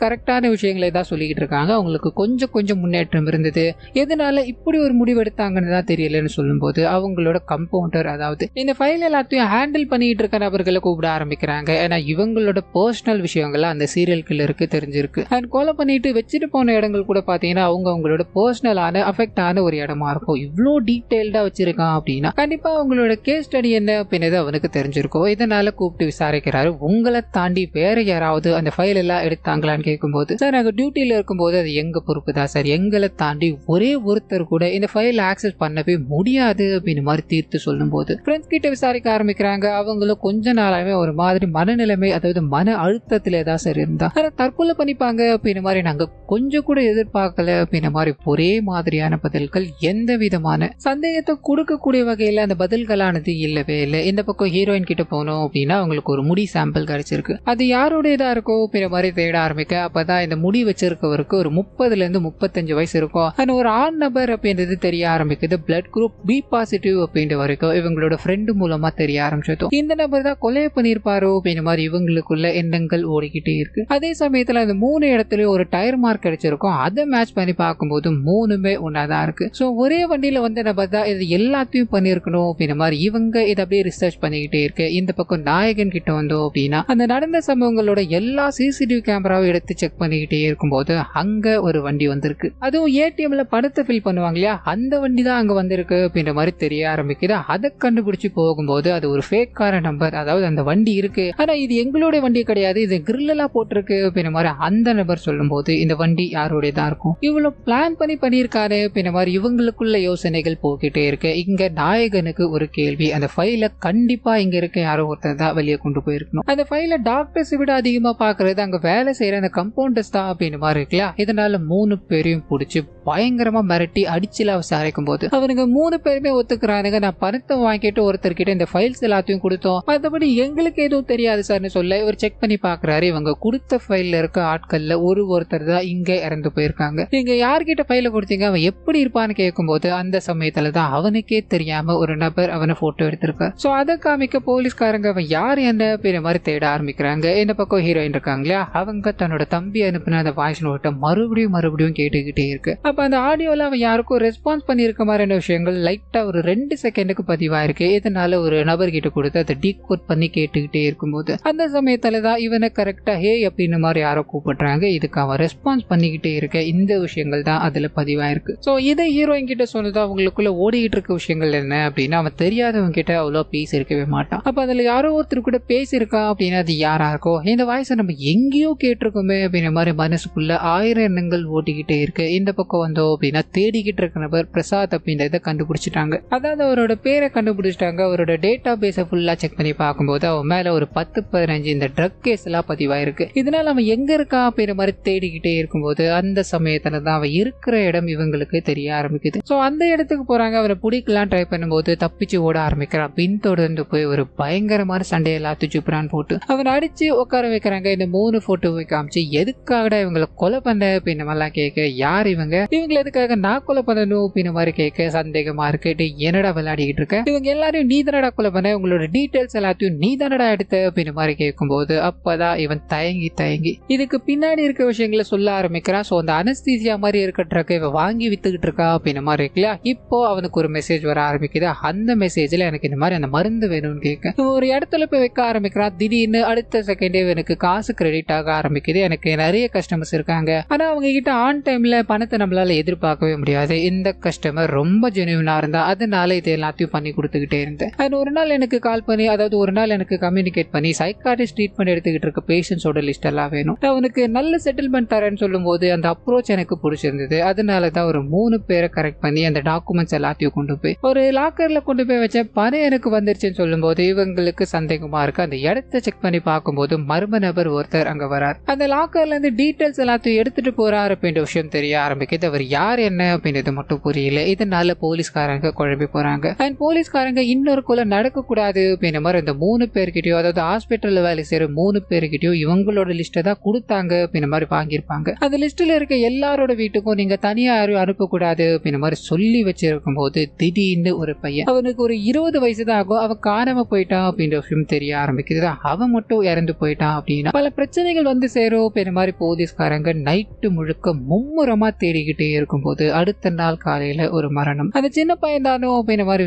கரெக்டான விஷயங்களை தான் சொல்லிக்கிட்டு இருக்காங்க. அவங்களுக்கு கொஞ்சம் முன்னேற்றம் இருந்தது, எதனால இப்படி ஒரு முடிவு எடுத்தாங்கன்னு தான் தெரியலன்னு சொல்லும் போது அவங்களோட கம்பவுண்டர், அதாவது இந்த ஃபைல் எல்லாத்தையும் ஹேண்டில் பண்ணிட்டு இருக்க நபர்களை கூப்பிட ஆரம்பிக்கிறாங்க. ஏன்னா இவங்களோட பர்சனல் விஷயங்கள் அந்த சீரியல் கில்லருக்கு தெரிஞ்சிருக்கு. அண்ட் கொலை பண்ணிட்டு வச்சுட்டு போன இடங்கள் கூட பாத்தீங்கன்னா அவங்களோட பர்சனலான அஃபெக்ட் ஆன ஒரு இடமா இருக்கும். இவ்வளோ டீடைல்டா வச்சிருக்கான் அப்படின்னா கண்டிப்பா அவங்களோட கேஸ் ஸ்டடி என்ன அப்படின்றது அவனுக்கு தெரிஞ்சிருக்கும். இதனால கூப்பிட்டு விசாரிக்கிறாரு. உங்களை தாண்டி வேற யாராவது அந்த ஃபைல் எல்லாம் எடுத்தாங்களான்னு கேட்கும்போது, சார் நாங்க டியூட்டியில இருக்கும்போது அது எங்க பொறுப்பு தான் சார், எங்களை தாண்டி ஒரே ஒருத்தர் கூட இந்த ஃபைல் ஆக்சஸ் பண்ணவே முடியாது அப்படின்னு மாதிரி தீர்த்து சொல்லும் போது ஃப்ரெண்ட்ஸ் கிட்ட விசாரிக்க ஆரம்பிக்கிறாங்க. அவங்களும் கொஞ்ச நாளாவே ஒரு மாதிரி மனநிலைமை, அதாவது மன அழுத்தத்திலே தான் சார் இருந்தா, தற்கொலை பண்ணிப்பாங்க அப்படின்ற மாதிரி நாங்க கொஞ்சம் கூட எதிர்பார்க்கல அப்படின்ற மாதிரி ஒரே மாதிரியான பதில்கள், எந்த விதமான சந்தேகத்தை கொடுக்கக்கூடிய வகையில அந்த பதில்களானது இல்லவே இல்லை. இந்த பக்கம் ஹீரோயின் கிட்ட போனோம் அப்படின்னா அவங்களுக்கு ஒரு முடி சாம்பிள் கிடைச்சிருக்கு, அது யாருடையதா இருக்கோ அப்படின்ற மாதிரி தேட ஆரம்பிக்க அப்பதான் இந்த முடி வச்சிருக்கவருக்கு ஒரு 30ல இருந்து 35 வயசு இருக்கும். ஆனா ஒரு ஆண் நபர் அப்படின்றது தெரிய ஆரம்பிக்குது. பிளட் குரூப் பி பாசிட்டிவ் அப்படின்ற வரைக்கும் இவங்களோட ஃப்ரெண்டு மூலமா தெரிய ஆரம்பிச்சதும் இந்த நபர் தான் கொலை பண்ணியிருப்பாரோ அப்படின்ற மாதிரி இவங்களுக்குள்ள எண்ணங்கள் ஓடிக்கிட்டே இருக்கு. அதே சமயத்துல அந்த 3 இடத்துலயும் ஒரு டயர் மார்க் கிடைச்சிருக்கும். அதை மேட்ச் பண்ணி பார்க்கும்போது 3மே ஒன்னாதான் இருக்கு. சோ ஒரே வண்டியில வந்த நபர் தான் இது எல்லாத்தையும் பண்ணிருக்கணும் அப்படின்ற மாதிரி இவங்க இதை அப்படியே ரிசர்ச் பண்ணிக்கிட்டே இருக்கு. இந்த பக்கம் நாயகன் கிட்ட வந்தோம் அப்படின்னா அந்த நடந்த சம்பவங்களோட எல்லா சிசிடிவி கேமராவும் எடுத்து செக் பண்ணிக்கிட்டே இருக்கும்போது அங்க ஒரு வண்டி வந்திருக்கு. அதுவும் ஏடிஎம்ல பணத்தை ஃபில் பண்ணுவாங்க இல்லையா, அந்த வண்டி தான் அங்க வந்திருக்கு அப்படின்ற மாதிரி தெரிய ஆரம்பிக்குது. அதை கண்டுபிடிச்சு போகும்போது அது ஒரு ஃபேக்கான நம்பர், அதாவது அந்த வண்டி இருக்கு ஆனா இது எங்களுடைய வண்டி கிடையாது, இது கிரில் எல்லாம் போட்டிருக்கு அப்படின்ற மாதிரி அந்த நபர் சொல்லும் போது இந்த வண்டி யாருடைய தான் இருக்கும், இவ்வளவு பிளான் பண்ணியிருக்காரு அப்படின்ற மாதிரி இவங்களுக்குள்ள யோசனைகள் போக்கிட்டே இருக்கு. இங்க நாயகனுக்கு ஒரு கேள்வி, அந்த ஃபைல கண்டிப்பா இங்க இருக்க யாரோ ஒருத்தர் தான் வெளியே கொண்டு போயிருக்கணும். அந்த ஃபைல டாக்டர்ஸ் விட அதிகமா பாக்குறது அங்க வேலை செய்யற அந்த கம்பவுண்டர்ஸ் தான் அப்படின்னு மாதிரி இருக்குல்ல. இதனால 3 பேரையும் பிடிச்சி பயங்கரமா மிரட்டி அடிச்சுல விசாரிக்கும் போது அவனுங்க 3 பேருமே ஒத்துக்கிறானுங்க, நான் பணத்தை வாங்கிட்டு ஒருத்தர்கிட்ட இந்த ஃபைல்ஸ் எல்லாத்தையும் கொடுத்தோம், மற்றபடி எங்களுக்கு எதுவும் தெரியாது சார்னு சொல்ல இவர் செக் பண்ணி பாக்குறாரு. இவங்க கொடுத்த ஃபைல்ல இருக்க ஆட்கள்ல ஒருத்தர் தான் இங்க இறந்து போயிருக்காங்க. நீங்க யார்கிட்ட ஃபைல கொடுத்தீங்க, அவன் எப்படி இருப்பான்னு கேட்கும் போது அந்த சமயத்துல தான் அவனுக்கே தெரியாம ஒரு நபர் அவனை போட்டோ எடுத்திருக்காரு. சோ அதை காமிக்க போலீஸ்காரங்க அவன் யார் என்ன பேர மாதிரி தேட ஆரம்பிக்கிறாங்க. இந்த பக்கம் ஹீரோயின் இருக்காங்க இல்லையா, அவங்க தன்னோட தம்பி அனுப்பின அந்த வாய்ஸ் நோட்டை மறுபடியும் கேட்டுக்கிட்டே இருக்கு. அப்ப அந்த ஆடியோல அவன் யாருக்கும் ரெஸ்பான்ஸ் பண்ணிருக்க மாதிரியான விஷயங்கள் லைட்டா ஒரு 2 செகண்டுக்கு பதிவாயிருக்கு. இதனால ஒரு நபர் கிட்ட கொடுத்து அதை டீகோட் பண்ணி கேட்டுக்கிட்டே இருக்கும்போது அந்த சமயத்துலதான் இவனை கரெக்டா ஹே அப்படின்னு மாதிரி யாரோ கூப்பிடுறாங்க. இதுக்கு அவன் ரெஸ்பான்ஸ் பண்ணிக்கிட்டே இருக்க இந்த விஷயங்கள் தான் அதுல பதிவாயிருக்கு. சோ இதை ஹீரோயின் கிட்ட சொன்னது அவங்களுக்குள்ள ஓடிக்கிட்டு இருக்க விஷயங்கள் என்ன அப்படின்னா, அவன் தெரியாதவங்க கிட்ட அவ்வளவு பேசி இருக்கவே மாட்டான். அப்ப அதுல யாரோ ஒருத்தர் கூட பேசியிருக்கா அப்படின்னா அது யாரா இருக்கோ, இந்த வாய்ஸை நம்ம எங்கேயோ கேட்டிருக்கோமே அப்படின்ற மாதிரி மனசுக்குள்ள 1000 எண்ணங்கள் ஓட்டிக்கிட்டே இருக்கு. இந்த பக்கம் வந்தோம் அப்படின்னா தேடிக்கிட்டு இருக்க நபர் பிரசாத் அப்படின்றத கண்டுபிடிச்சிட்டாங்க. அதாவது அவரோட பேரை கண்டுபிடிச்சிட்டாங்க. அவரோட டேட்டா பேஸை ஃபுல்லா செக் பண்ணி பார்க்கும்போது அவன் மேல ஒரு 10-15 இந்த ட்ரக் கேஸ் எல்லாம் பதிவாயிருக்கு. இதனால அவன் எங்க இருக்கா அப்படின்ற மாதிரி தேடிக்கிட்டே இருக்கும்போது அந்த சமயத்துல தான் அவன் இருக்கிற இடம் இவங்களுக்கு தெரிய ஆரம்பிக்குது. சோ அந்த இடத்துக்கு போறாங்க. அவனை பிடிக்கலாம் ட்ரை பண்ணும்போது தப்பிச்சு ஓட ஆரம்பிக்கிறான். பின்தொடர்ந்து போய் ஒரு பயங்கரமான சண்டையெல்லாம் துச்சுப்புறான் போட்டு அவன் அடிச்சு உட்கார வைக்கிறாங்க. இந்த 3 போட்டோவை காமிச்சு எதுக்காகடா இவங்களை கொலை பண்ண அப்படின்ற மாதிரிலாம் கேட்க, யார் இவங்களை எதுக்காக நான் கொலை பண்ணணும் அப்படின்ற மாதிரி கேட்க சந்தேகமா இருக்கு. என்னடா விளையாடிக்கிட்டு இருக்க, இவங்க எல்லாரையும் நீ தானடா கொலை பண்ண, உங்களோட டீடைல்ஸ் எல்லாத்தையும் நீ தானடா எடுத்த அப்படின்ற மாதிரி கேட்கும்போது அப்பதான் இவன் தயங்கி இதுக்கு பின்னாடி இருக்க விஷயங்களை சொல்ல ஆரம்பிக்கிறான். சோ அந்த அனஸ்தீசியா மாதிரி இருக்க ட்ரக்கை இவன் வாங்கி வித்துக்கிட்டு இருக்கா அப்படின்ற மாதிரி இருக்குல்ல. இப்போ அவனுக்கு ஒரு மெசேஜ் வர ஆரம்பிக்குது. அந்த மெசேஜ்ல எனக்கு இந்த மாதிரி அந்த மருந்து வேணும்னு கேட்க ஒரு இடத்துல போய் வைக்க ஆரம்பிக்கிறான். திடீர்னு அடுத்த செகண்டே எனக்கு காசு கிரெடிட் ஆக ஆரம்பிக்குது. எனக்கு நிறைய கஸ்டமர்ஸ் இருக்காங்க, ஆனா அவங்க கிட்ட ஆன் டைம்ல பணத்தை நம்மளால எதிர்பார்க்கவே முடியாது. இந்த கஸ்டமர் ரொம்ப ஜெனுவினா இருந்தா அதனால இது எல்லாத்தையும் பண்ணி கொடுத்துக்கிட்டே இருந்தேன். ஒரு நாள் எனக்கு கால் பண்ணி, அதாவது ஒரு நாள் எனக்கு கம்யூனிகேட் பண்ணி சைக்காட்ரிஸ்ட் ட்ரீட்மெண்ட் எடுத்துக்கிட்டு இருக்க பேஷண்ட்ஸோட லிஸ்ட் எல்லாம் வேணும், அவனுக்கு நல்ல செட்டில்மெண்ட் தரேன்னு சொல்லும் போது அந்த அப்ரோச் எனக்கு பிடிச்சிருந்தது. அதனாலதான் ஒரு 3 பேரை கரெக்ட் பண்ணி அந்த டாக்குமெண்ட்ஸ் எல்லாத்தையும் கொண்டு போய் ஒரு லாக்கர்ல கொண்டு போய் வச்ச. பணம் எனக்கு வந்துருச்சுன்னு சொல்லும் போது இவங்களுக்கு சந்தேகமா இருக்கு. அந்த இடத்தை செக் பண்ணி பார்க்கும்போது மர்ம நபர் ஒருத்தர் அங்க வரார். அந்த லாக்கர்ல இருந்து டீடைல்ஸ் எல்லாத்தையும் எடுத்துட்டு போறாரு அப்படின்ற விஷயம் தெரிய ஆரம்பிக்குது. அவர் யார் என்ன அப்படின்றது மட்டும் புரியல. இதனால போலீஸ்காரங்க குழம்பி போறாங்க. அண்ட் போலீஸ்காரங்க இன்னொரு கொலை நடக்க கூடாது அப்படின்ற மாதிரி இந்த 3 பேர்கிட்டயும், அதாவது ஹாஸ்பிட்டல்ல வேலை செய்யற 3 பேர்கிட்டயும் இவங்களோட லிஸ்ட்டை தான் கொடுத்தாங்க அப்படின்ற மாதிரி வாங்கியிருப்பாங்க. அந்த லிஸ்ட்ல இருக்க எல்லாரோட வீட்டுக்கும் நீங்க தனியா யாரும் அனுப்பக்கூடாது அப்படின்ற மாதிரி சொல்லி வச்சிருக்கும் போது திடீர்னு ஒரு பையன், அவனுக்கு ஒரு 20 வயசு தான் ஆகும், அவன் காணாம போயிட்டான் அப்படின்ற விஷயம் தெரிய ஆரம்பிக்குது. அவன் மட்டும் இறந்து போயிட்டான் அப்படின்னா பல பிரச்சனைகள் வந்து சேரும் அப்படின்ற மாதிரி போலீஸ்காரங்க நைட்டு முழுக்க மும்முரமா தேடிக்கிட்டே இருக்கும்போது அடுத்த நாள் காலையில ஒரு மரணம். அந்த சின்ன பையன் தானோ அப்படின்ற மாதிரி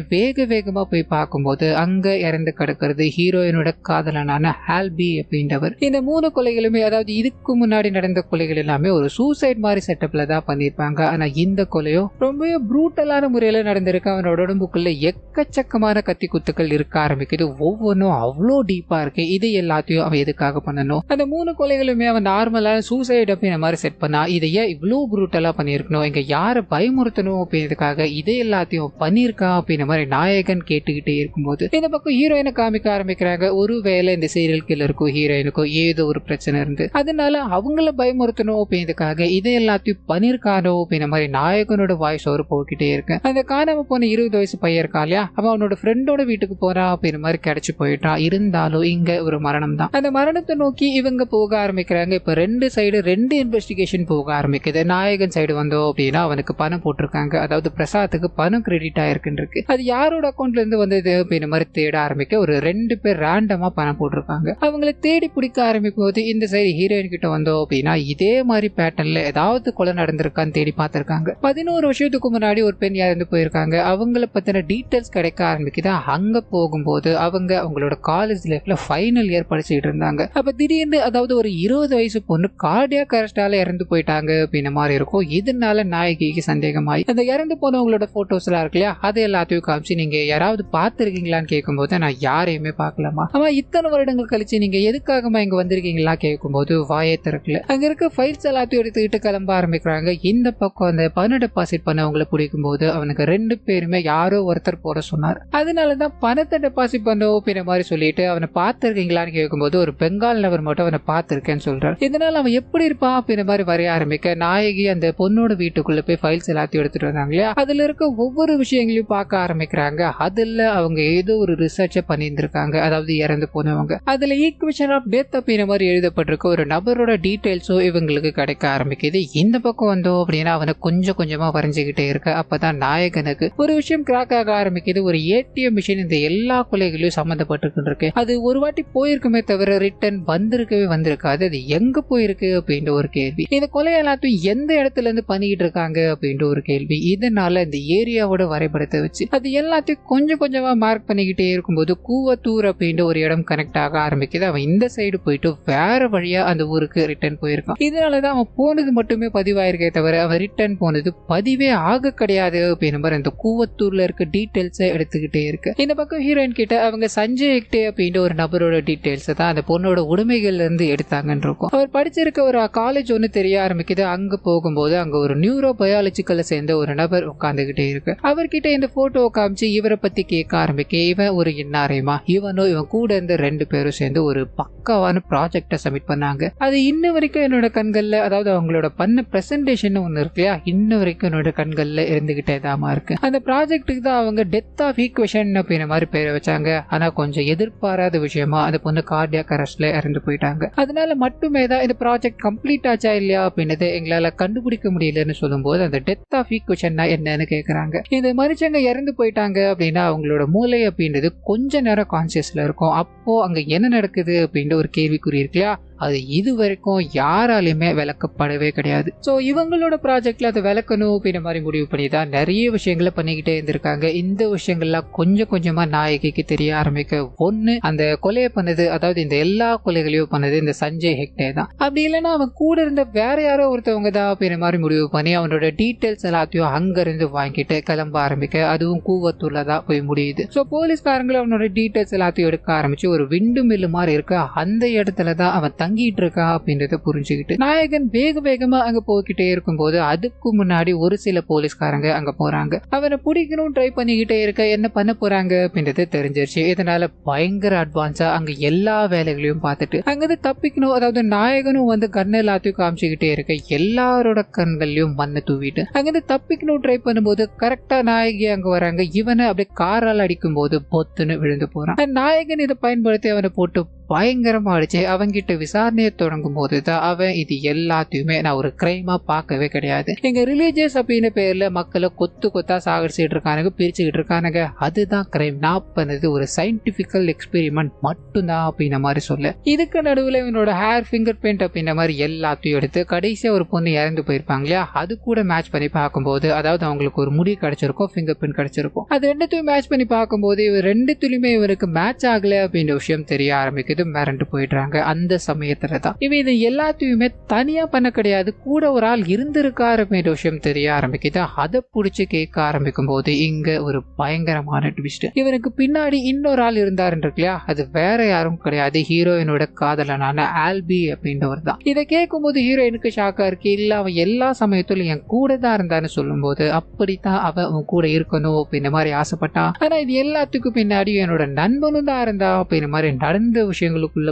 வேகமா போய் பார்க்கும்போது அங்க இறந்து கிடக்கிறது ஹீரோயினோட காதலனான ஆல்பி அப்படின்றவர். இந்த 3 கொலைகளுமே, அதாவது இதுக்கு முன்னாடி நடந்த கொலைகள் எல்லாமே ஒரு சூசைட் மாதிரி செட்டப்ல தான் பண்ணிருப்பாங்க. ஆனா இந்த கொலையோ ரொம்ப ப்ரூட்டலான முறையில நடந்திருக்கு. அவனோட உடம்புக்குள்ள எக்கச்சக்கமான கத்தி குத்துக்கள் இருக்க ஆரம்பிக்குது. ஒவ்வொன்றும் அவ்வளோ டீப்பா இருக்கு. இது எல்லாத்தையும் அவன் எதுக்காக பண்ணணும்? அந்த 3 கொலைகளுமே அவன் நார்மலான சூசைட் அப்படின்ற மாதிரி செட் பண்ணா இதையே இவ்வளோ ப்ரூட்டலா பண்ணிருக்கணும், இங்க யாரை பயமுறுத்தணும் அப்படின்றதுக்காக இதை எல்லாத்தையும் பண்ணிருக்கான் அப்படின்ற மாதிரி நாயகன் கேட்டுக்கிட்டே இருக்கும்போது இந்த பக்கம் ஹீரோயினை காமிக்க ஆரம்பிக்கிறாங்க. ஒருவேளை இந்த சீரியல் கில்லருக்கும் ஹீரோயினுக்கும் ஏதோ ஒரு பிரச்சனை இருந்து அதனால அவங்கள பயமுறுத்தணும் அப்படின்றதுக்காக இதை எல்லாத்தையும் பண்ணிருக்கானோ அப்படின்ற மாதிரி நாயகனோட வாய்ஸ் ஓவர் போய்கிட்டே இருக்கு. அந்த காணாம போன 20 வயசு பையன் இருக்கா இல்லையா, அவன் அவனோட ஃப்ரெண்டோட வீட்டுக்கு போறான் அப்படின்ற மாதிரி கிடைச்சு போயிட்டான். இருந்தாலும் இங்க ஒரு மரணம் தான். அந்த மரணத்தை நோக்கி இவங்க போக ஆரம்பிக்கிறாங்க. இப்ப 2 சைடு 2 இன்வெஸ்டிகேஷன் போக ஆரம்பிக்குது. நாயகன் சைடு வந்தோம் அப்படின்னா அவனுக்கு பணம் போட்டிருக்காங்க, அதாவது பிரசாத்துக்கு பணம் கிரெடிட் ஆயிருக்குன்னு இருக்கு. அது யாரோட அக்கௌண்ட்ல இருந்து வந்தது அப்படின்ற மாதிரி தேட ஆரம்பிக்க ஒரு 2 பேர் ரேண்டமா பணம் போட்டிருக்காங்க. அவங்களை தேடி பிடிக்க ஆரம்பிக்கும் போது இந்த சைடு ஹீரோயின் கிட்ட வந்தோம் அப்படின்னா இதே மாதிரி பேட்டர்ன்ல ஏதாவது கொலை நடந்திருக்கான்னு தேடி பார்த்திருக்காங்க. 11 வருஷத்துக்கு முன்னாடி ஒரு பெண் இறந்து போயிருக்காங்க. அவங்கள பத்தின டீடைல்ஸ் கிடைக்க ஆரம்பிக்குது. அங்க போகும்போது அவங்க அவங்களோட காலேஜ் லைஃப்ல ஃபைனல் இயர் படிச்சுட்டு இருந்தாங்க. அப்ப திடீர்னு, அதாவது ஒரு 20 வயசு பொண்ணு கார்டியாக் அரெஸ்டால இறந்து போயிட்டாங்க அப்படின்ற மாதிரி இருக்கும். இதனால நாயகிக்கு சந்தேகமாயி அந்த இறந்து போனவங்களோட போட்டோஸ் எல்லாம் இருக்கு இல்லையா, அது எல்லாத்தையும் காமிச்சு நீங்க யாராவது பார்த்திருக்கீங்களான்னு கேட்கும்போது நான் யாரையுமே பார்க்கலாமா, ஆமா இத்தனை வருடங்கள் கழிச்சு நீங்க எதுக்காகமா இங்க வந்திருக்கீங்களா கேட்கும்போது வாயை திறக்கல. அங்க இருக்க ஃபைல்ஸ் எல்லாத்தையும் எடுத்துக்கிட்டு கிளம்ப ஆரம்பிக்கிறாங்க. இந்த பக்கம் அந்த பணம் டெபாசிட் பண்ணவங்களை பிடிக்கும் போது அவனுக்கு 2 பேருமே யாரோ ஒருத்தர் போட சொன்னார். அதனாலதான் பணத்தை டெபாசிட் பண்ணோம் அப்படின்ற மாதிரி சொல்லிட்டு அவனை பார்த்திருக்கீங்களான்னு கேட்கும்போது ஒரு பெங்கால் நபர் மட்டும் அவனை பார்த்திருக்கேன்னு சொல்றாரு. இதனால அவன் எப்படி இருப்பான் அப்படின்ற மாதிரி வரைய ஆரம்பிக்க நாயகி அந்த பொண்ணோட வீட்டுக்குள்ள போய் ஃபைல்ஸ் எல்லாத்தையும் எடுத்துட்டு வந்தாங்க இல்லையா, அதுல இருக்க ஒவ்வொரு விஷயங்களையும் பார்க்க ஆரம்பிக்கிறாங்க. அதுல அவங்க ஏதோ ஒரு ரிசர்ச்ச பண்ணியிருந்திருக்காங்க, அதாவது இறந்து போனவங்க. அதுல ஈக்குவேஷன் ஆஃப் டெத் அப்படின்ற மாதிரி எழுதப்பட்டிருக்க ஒரு நபரோட டீடைல்ஸும் இவங்களுக்கு கிடைக்க ஆரம்பிக்குது. இந்த பக்கம் வந்தோம் அப்படின்னா அவனை கொஞ்சம் கொஞ்சமா வரைஞ்சுக்கிட்டே இருக்க அப்பதான் நாயகனுக்கு ஒரு விஷயம் கிராக் ஆக ஆரம்பிக்குது. ஒரு ஏடிஎம் மிஷின் இந்த எல்லா கொலைகளையும் சம்மந்தப்பட்டு இருக்கு. அது ஒரு வாட்டி போயிருக்குமே தவிர ரிட்டர்ன் வந்திருக்காது. அது எங்க போயிருக்கு அப்படின்ற ஒரு கேள்வி. இந்த கொலை எல்லாத்தையும் எந்த இடத்துல இருந்து பண்ணிக்கிட்டு இருக்காங்க அப்படின்ற ஒரு கேள்வி. இதனால இந்த ஏரியாவோட வரைபடத்தை வச்சு அது எல்லாத்தையும் கொஞ்சம் கொஞ்சமா மார்க் பண்ணிக்கிட்டே இருக்கும்போது கூவத்தூர் அப்படின்ற ஒரு இடம் கனெக்ட் ஆக ஆரம்பிக்குது. அவன் இந்த சைடு போயிட்டு வேற வழியா அந்த ஊருக்கு ரிட்டர்ன் போயிருக்கான். இதனாலதான் அவன் போனது மட்டுமே பதிவாயிருக்கே தவிர அவன் ரிட்டர்ன் போனது பதிவே ஆக கிடையாது அப்படின்ற மாதிரி அந்த கூவத்தூர்ல இருக்க டீடைல்ஸை எடுத்துக்கிட்டே இருக்கு. இந்த பக்கம் ஹீரோயின் கிட்ட அவங்க சஞ்சய் ஹெக்டே அப்படின்ற ஒரு நபரோட டீடைல்ஸ் தான் அந்த பொண்ணோட உடைமைகள்ல இருந்து எடுத்தாங்கன்னு இருக்கும். அவர் படிச்சிருக்க ஒரு காலேஜ் ஒன்று தெரிய ஆரம்பிக்குது. அங்க போகும்போது அங்க ஒரு நியூரோ பயாலஜிக்கல சேர்ந்த ஒரு நபர் உட்கார்ந்துகிட்டே இருக்கு. அவர்கிட்ட இந்த போட்டோ காமிச்சு இவரை பத்தி கேட்க ஆரம்பிக்க இவன் ஒரு என்ஆர்ஐமா, இவனும் இவன் கூட இருந்த 2 பேரும் சேர்ந்து ஒரு பக்காவான ப்ராஜெக்ட சப்மிட் பண்ணாங்க. அது இன்ன வரைக்கும் என்னோட கண்கள்ல, அதாவது அவங்களோட பண்ண பிரசன்டேஷன் ஒண்ணு இருக்கு இல்லையா, இன்ன வரைக்கும் என்னோட கண்கள்ல இருந்துகிட்டே தான் இருக்கு. அந்த ப்ராஜெக்ட்டுக்கு தான் அவங்க டெத் ஆஃப் ஈக்குவேஷன் அப்படின்ற மாதிரி பேரை வச்சாங்க. ஆனா கொஞ்சம் எதிர்பாராத விஷயமா அந்த பொண்ணு கார்டியாக் அரெஸ்ட்ல இறந்து போயிட்டாங்க. அதனால மட்டுமே தான் இந்த ப்ராஜெக்ட் கம்ப்ளீட் ஆச்சா இல்லையா அப்படின்றத எங்களால கண்டுபிடிக்க முடியலன்னு சொல்லும்போது அந்த டெத் ஆஃப் ஈக்குவேஷன் என்னன்னு கேக்குறாங்க. இந்த மனுஷங்க இறந்து போயிட்டாங்க அப்படின்னா அவங்களோட மூளை அப்படின்றது கொஞ்ச நேரம் கான்சியஸ்ல இருக்கும். அப்போ அங்க என்ன நடக்குது அப்படின்ற ஒரு கேள்விக்குறி இருக்குல்லையா, அது இது வரைக்கும் யாராலுமே விளக்கப்படவே கிடையாது. ஸோ இவங்களோட ப்ராஜெக்ட்ல அதை விளக்கணும் அப்படின்ற மாதிரி முடிவு பண்ணி தான் நிறைய விஷயங்களை பண்ணிக்கிட்டே இருந்திருக்காங்க. இந்த விஷயங்கள்லாம் கொஞ்சம் கொஞ்சமா நாயகிக்கு தெரிய ஆரம்பிக்க, ஒண்ணு அந்த கொலையை பண்ணது, அதாவது இந்த எல்லா கொலைகளையும் பண்ணது இந்த சஞ்சய் ஹெக்டே தான். அப்படி இல்லைன்னா அவன் கூட இருந்த வேற யாரோ ஒருத்தவங்க தான் அப்படின்ற மாதிரி முடிவு பண்ணி அவனோட டீட்டெயில்ஸ் எல்லாத்தையும் அங்க இருந்து வாங்கிட்டு கிளம்ப ஆரம்பிக்க, அதுவும் கூவத்தூர்ல தான் போய் முடியுது. ஸோ போலீஸ்காரங்களும் அவனோட டீட்டெயில்ஸ் எல்லாத்தையும் எடுக்க ஆரம்பிச்சு ஒரு விண்டு மில்லு மாதிரி இருக்க அந்த இடத்துல தான் அவன் தங்கிட்டு இருக்கா அப்படின்றத புரிஞ்சுக்கிட்டு நாயகன் வேக வேகமா அங்க போய்கிட்டே இருக்கும்போது அதுக்கு முன்னாடி ஒரு சில போலீஸ்காரங்க அங்க போறாங்க. அவனை பிடிக்கணும் ட்ரை பண்ணிக்கிட்டே இருக்க என்ன பண்ண போறாங்க அப்படின்றது தெரிஞ்சிருச்சு. இதனால பயங்கர அட்வான்ஸா அங்க எல்லா வேலைகளையும் பார்த்துட்டு அங்கிருந்து தப்பிக்கணும், அதாவது நாயகனும் வந்து கண்ணு எல்லாத்தையும் காமிச்சுக்கிட்டே இருக்க எல்லாரோட கண்கள்லயும் மண்ணை தூவிட்டு அங்கிருந்து தப்பிக்கணும் ட்ரை பண்ணும்போது கரெக்டா நாயகி அங்க வராங்க. இவனை அப்படியே காரால் அடிக்கும் போது பொத்துன்னு விழுந்து போறான். நாயகன் இதை பயன்படுத்தி அவனை போட்டு பயங்கரமா அடிச்சு அவங்கிட்ட விசாரணையை தொடங்கும் போது தான் அவன் இது எல்லாத்தையுமே நான் ஒரு கிரைமா பார்க்கவே கிடையாது, எங்க ரிலீஜியஸ் அப்படின்னு பேர்ல மக்களை கொத்து கொத்தா சாகடிச்சிட்டு இருக்கானுங்க, பிரிச்சுக்கிட்டு இருக்கானுங்க, அதுதான் கிரைம், நான் பண்ணது ஒரு சயின்டிபிக்கல் எக்ஸ்பெரிமெண்ட் மட்டும்தான் அப்படின்ற மாதிரி சொல்ல, இதுக்கு நடுவில் இவனோட ஹேர் ஃபிங்கர் பிரிண்ட் அப்படின்ற மாதிரி எல்லாத்தையும் எடுத்து கடைசியா ஒரு பொண்ணு இறந்து போயிருப்பாங்க இல்லையா, அது கூட மேட்ச் பண்ணி பார்க்கும்போது, அதாவது அவங்களுக்கு ஒரு முடி கிடைச்சிருக்கும், ஃபிங்கர் பிரிண்ட் கிடைச்சிருக்கும், அது ரெண்டுத்தையும் மேட்ச் பண்ணி பார்க்கும்போது இவர் ரெண்டுத்துலயுமே இவருக்கு மேட்ச் ஆகல அப்படின்ற விஷயம் தெரிய ஆரம்பிக்குது. மிரண்டு போயிடுறாங்க. அந்த சமயத்துல தான் இவன் இது எல்லாத்தையுமே தனியா பண்ண கிடையாது, கூட ஒரு ஆள் இருந்திருக்காரு அப்படின்ற விஷயம் தெரிய ஆரம்பிக்குது. அதை புடிச்சு கேட்க ஆரம்பிக்கும் போது இங்க ஒரு பயங்கரமான ட்விஸ்ட், இவனுக்கு பின்னாடி இன்னொரு ஆள் இருந்தாருன்னு இல்லையா, அது வேற யாரும் கிடையாது, ஹீரோயினோட காதலனான ஆல்பி அப்படின்றவர் தான். இதை கேட்கும் போது ஹீரோயினுக்கு ஷாக்கா இருக்கு. இல்ல அவன் எல்லா சமயத்திலும் என் கூட தான் இருந்தான்னு சொல்லும் போது அப்படித்தான் அவன் கூட இருக்கணும் அப்படின்ற மாதிரி ஆசைப்பட்டான். ஆனா இது எல்லாத்துக்கும் பின்னாடி என்னோட நண்பனும் தான் இருந்தா அப்படின்ற மாதிரி நடந்த விஷயங்களுக்குள்ள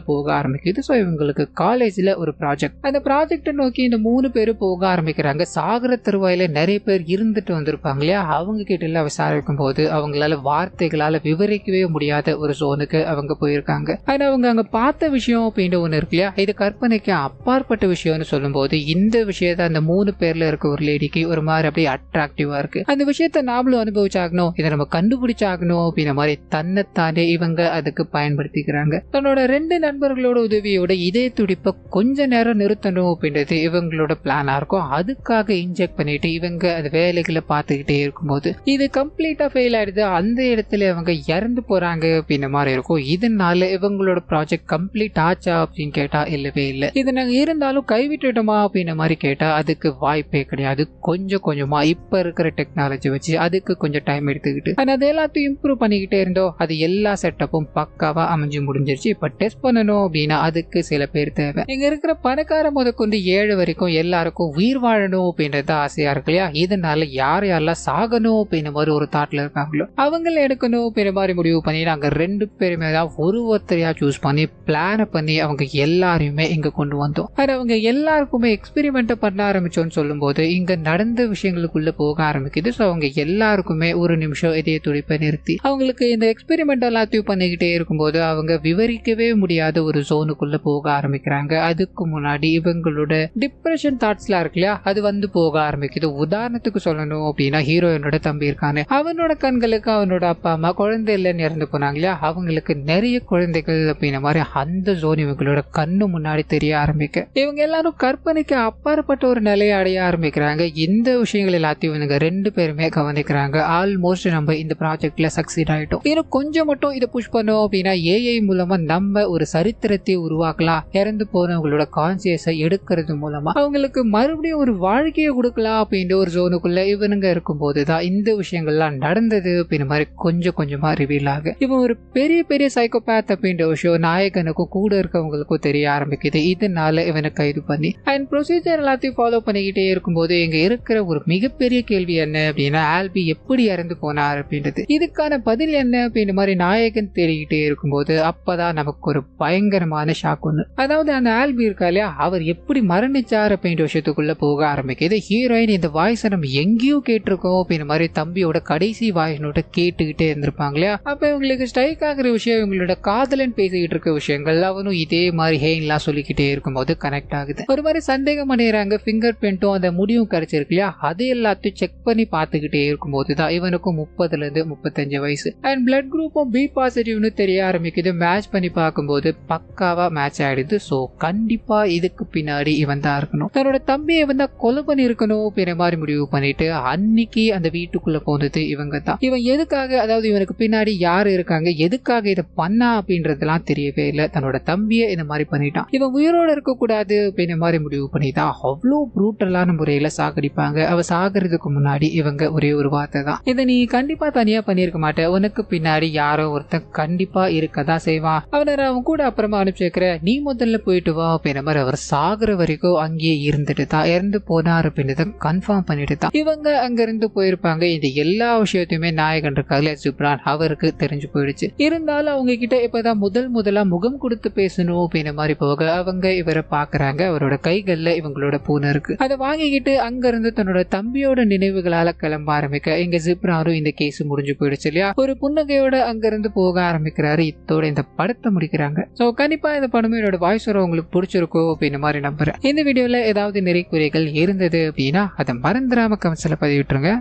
போக ஆரம்பிக்குது. ஸோ இவங்களுக்கு காலேஜ்ல ஒரு ப்ராஜெக்ட், அந்த ப்ராஜெக்டை நோக்கி இந்த 3 பேரும் போக ஆரம்பிக்கிறாங்க. சாகர தருவாயில நிறைய பேர் இருந்துட்டு வந்திருப்பாங்க இல்லையா, அவங்க கிட்ட எல்லாம் விசாரிக்கும் போது அவங்களால வார்த்தைகளால விவரிக்கவே முடியாத ஒரு ஜோனுக்கு அவங்க போயிருக்காங்க. ஆனா அவங்க அங்க பார்த்த விஷயம் அப்படின்ற ஒண்ணு இருக்கு இல்லையா, இது கற்பனைக்கு அப்பாற்பட்ட விஷயம்னு சொல்லும் போது இந்த விஷயத்த அந்த 3 பேர்ல இருக்க ஒரு லேடிக்கு ஒரு மாதிரி அப்படியே அட்ராக்டிவா இருக்கு. அந்த விஷயத்த நாமளும் அனுபவிச்சாகணும், இதை நம்ம கண்டுபிடிச்சாகணும் அப்படின்ற மாதிரி தன்னைத்தானே இவங்க அதுக்கு பயன்படுத்திக்கிறாங்க. தன்னோட 2 நண்பர்களோட உதவியோட இதே துடிப்பை கொஞ்ச நேரம் நிறுத்தணும் அப்படின்றது இவங்களோட பிளானா இருக்கும். அதுக்காக இன்ஜெக்ட் பண்ணிட்டு இவங்க அது வேலைகளை பார்த்துக்கிட்டே இருக்கும்போது இது கம்ப்ளீட்டா ஃபெயில் ஆயிடுது. அந்த இடத்துல இவங்க இறந்து போறாங்க அப்படின்ற மாதிரி இருக்கும். இதனால இவங்களோட ப்ராஜெக்ட் கம்ப்ளீட் ஆச்சா அப்படின்னு கேட்டா இல்லவே இல்லை. இது நாங்க இருந்தாலும் கைவிட்டுட்டோமா அப்படின்ற மாதிரி கேட்டா அதுக்கு வாய்ப்பே கிடையாது. கொஞ்சம் கொஞ்சமா இப்ப இருக்கிற டெக்னாலஜி வச்சு அதுக்கு கொஞ்சம் டைம் எடுத்துக்கிட்டு அது எல்லாத்தையும் இம்ப்ரூவ் பண்ணிக்கிட்டே இருந்தோம். அது எல்லா செட்டப்பும் பக்காவா அமைஞ்சு முடிஞ்சிருச்சு. இப்ப டெஸ்ட் பண்ணணும் அப்படின்னா அதுக்கு சில பேர் தேவை. இங்க இருக்கிற பணக்கார முதற்கொண்டு ஏழை வரைக்கும் எல்லாருக்கும் உயிர் வாழணும் அப்படின்றது ஆசையா இருக்கு இல்லையா, இதனால யாரெல்லாம் சாகணும் அப்படின்ற மாதிரி ஒரு தாட்ல இருக்காங்களோ அவங்கள எடுக்கணும் அப்படின்ற மாதிரி முடிவு பண்ணி நாங்க 2 பேருமே தான் ஒருத்தரையா சூஸ் பண்ணி பிளான பண்ணி அவங்க எல்லாரையுமே இங்க கொண்டு வந்தோம். அது அவங்க எல்லாருக்குமே எக்ஸ்பெரிமெண்ட் பண்ண ஆரம்பிச்சோன்னு சொல்லும் போது இங்க நடந்த விஷயங்களுக்குள்ள போக ஆரம்பிக்குது. ஸோ அவங்க எல்லாருக்குமே ஒரு நிமிஷம் இதய துடிப்பை நிறுத்தி அவங்களுக்கு இந்த எக்ஸ்பெரிமெண்ட் எல்லாத்தையும் பண்ணிக்கிட்டே இருக்கும்போது அவங்க விவரிக்கவே முடியாத ஒரு ஜோனுக்குள்ள போக ஆரம்பிக்கிறாங்க. அதுக்கு முன்னாடி இவங்களோட டிப்ரெஷன் தாட்ஸ்லாம் இருக்கு இல்லையா, அது வந்து போக ஆரம்பிக்குது. உதாரணத்துக்கு சொல்லணும் அப்படின்னா ஹீரோயினோட தம்பி இருக்கானு, அவனோட கண்களுக்கு அவனோட அப்பா அம்மா குழந்தை இல்லைன்னு இறந்து போனாங்க இல்லையா, அவங்களுக்கு நிறைய குழந்தைகள் அப்படின்ற மாதிரி அந்த ஜோன் இவங்களோட கண்ணு முன்னாடி தெரிய ஆரம்பிக்க இவங்க எல்லாரும் கற்பனைக்கு அப்பாற்பட்ட ஒரு நிலையை அடைய ஆரம்பிக்கிறாங்க. இந்த விஷயங்கள் எல்லாத்தையும் இவங்க 2 பேருமே கவனிக்கிறாங்க. ஆல்மோஸ்ட் நம்ம இந்த ப்ராஜெக்ட்ல சக்சீட் ஆயிட்டோம், இன்னும் கொஞ்சம் மட்டும் இதை புஷ் பண்ணோம் அப்படின்னா ஏஐ மூலமா நம்ம நம்ம ஒரு சரித்திரத்தை உருவாக்கலாம், இறந்து போனவங்களோட கான்சியஸை எடுக்கிறது மூலமா அவங்களுக்கு மறுபடியும் ஒரு வாழ்க்கையை கொடுக்கலாம் அப்படின்ற ஒரு ஜோனுக்குள்ள இவனுங்க இருக்கும் போதுதான் இந்த விஷயங்கள்லாம் நடந்தது அப்படின்ற மாதிரி கொஞ்சம் கொஞ்சமா ரிவீல் ஆகு. இவன் ஒரு பெரிய பெரிய சைக்கோபேத் அப்படின்ற விஷயம் நாயகனுக்கும் கூட இருக்கவங்களுக்கும் தெரிய ஆரம்பிக்குது. இதனால இவனை கைது பண்ணி அண்ட் ப்ரொசீஜர் எல்லாத்தையும் ஃபாலோ பண்ணிக்கிட்டே இருக்கும்போது இங்க இருக்கிற ஒரு மிகப்பெரிய கேள்வி என்ன அப்படின்னா, ஆல்பி எப்படி இறந்து போனார் அப்படின்றது. இதுக்கான பதில் என்ன அப்படின்ற மாதிரி நாயகன் தேடிக்கிட்டே இருக்கும்போது அப்பதான் நமக்கு ஒரு பயங்கரமான ஷாக் ஒண்ணு. அதாவது அந்த ஆல்பி இருக்கா இல்லையா, அவர் எப்படி மரணிச்சார் அப்படின்ற விஷயத்துக்குள்ள போக ஆரம்பிக்குது. ஹீரோயின் இந்த வாய்ஸ் நம்ம எங்கேயோ கேட்டிருக்கோம் அப்படின்ற மாதிரி தம்பியோட கடைசி வாய்ஸ் நோட்டை கேட்டுக்கிட்டே இருந்திருப்பாங்க இல்லையா. அப்ப இவங்களுக்கு ஸ்ட்ரைக் ஆகுற விஷயம், இவங்களோட காதலன் பேசிக்கிட்டு இருக்க விஷயங்கள் அவனும் இதே மாதிரி ஹேன்லாம் சொல்லிக்கிட்டே இருக்கும்போது கனெக்ட் ஆகுது. ஒரு மாதிரி சந்தேகம் அடைகிறாங்க. ஃபிங்கர் பிரிண்ட்டும் அந்த முடிவும் கிடைச்சிருக்கு இல்லையா, அது எல்லாத்தையும் செக் பண்ணி பார்த்துக்கிட்டே இருக்கும்போது தான் இவனுக்கும் 30 இருந்து 35 வயசு அண்ட் பிளட் குரூப்பும் பி பாசிட்டிவ்னு தெரிய ஆரம்பிக்குது. மேட்ச் பண்ணி பார்க்கும்போது பக்காவா மேட்ச் ஆயிடுது. ஸோ கண்டிப்பா இதுக்கு பின்னாடி இவன் தான் இருக்கணும், தன்னோட தம்பியை இவன் தான் கொலை பண்ணி இருக்கணும் அப்படின்ற மாதிரி முடிவு பண்ணிட்டு அன்னைக்கு அந்த வீட்டுக்குள்ள போனது இவங்க தான். இவன் எதுக்காக, அதாவது இவனுக்கு பின்னாடி யாரு இருக்காங்க, எதுக்காக இதை பண்ணா அப்படின்றதெல்லாம் தெரியவே இல்லை. தன்னோட தம்பியை இந்த மாதிரி பண்ணிட்டான். இவன் உயிரோட இருக்க கூடாது அப்படின்ற மாதிரி முடிவு பண்ணிதான் அவ்வளோ ப்ரூட்டலான முறையில சாகடிப்பாங்க. அவ சாகிறதுக்கு முன்னாடி இவங்க ஒரே ஒரு வார்த்தை தான், இதை நீ கண்டிப்பா தனியா பண்ணிருக்க மாட்டேன், உனக்கு பின்னாடி யாரோ ஒருத்தன் கண்டிப்பா இருக்கதான் செய்வான், அவனை அவன் கூட அப்புறமா அனுப்பிச்சு வைக்கிற, நீ முதல்ல போயிட்டு வா அப்படின்ற மாதிரி அவர் சாகுற வரைக்கும் அங்கேயே இருந்துட்டு தான் இறந்து போனார் அப்படின்னு கன்ஃபார்ம் பண்ணிட்டு தான் இவங்க அங்க இருந்து போயிருப்பாங்க. இந்த எல்லா விஷயத்தையுமே நாயகன் இருக்காங்க ஜிப்ரான் அவருக்கு தெரிஞ்சு போயிடுச்சு. இருந்தாலும் அவங்க கிட்ட இப்பதான் முதலா முகம் கொடுத்து பேசணும் அப்படின்ற மாதிரி போக அவங்க இவரை பாக்குறாங்க. அவரோட கைகள்ல இவங்களோட பூனை இருக்கு. அதை வாங்கிக்கிட்டு அங்க இருந்து தன்னோட தம்பியோட நினைவுகளால கிளம்ப ஆரம்பிக்க இங்க ஜிப்ரானும் இந்த கேஸ் முடிஞ்சு போயிடுச்சு இல்லையா. ஒரு புன்னகையோட அங்க இருந்து போக ஆரம்பிக்கிறாரு. இதோட இந்த படத்தை முடிக்கிறாங்க. சோ கண்டிப்பா இந்த படமே என்னோட வாய்ஸ் உங்களுக்கு பிடிச்சிருக்கும் அப்படின்னு மாதிரி நம்புறேன். இந்த வீடியோல ஏதாவது நிறைய குறைகள் இருந்தது அப்படின்னா அதை மறந்துடாம கமெண்ட்ஸ்ல பதிவிட்டுருங்க.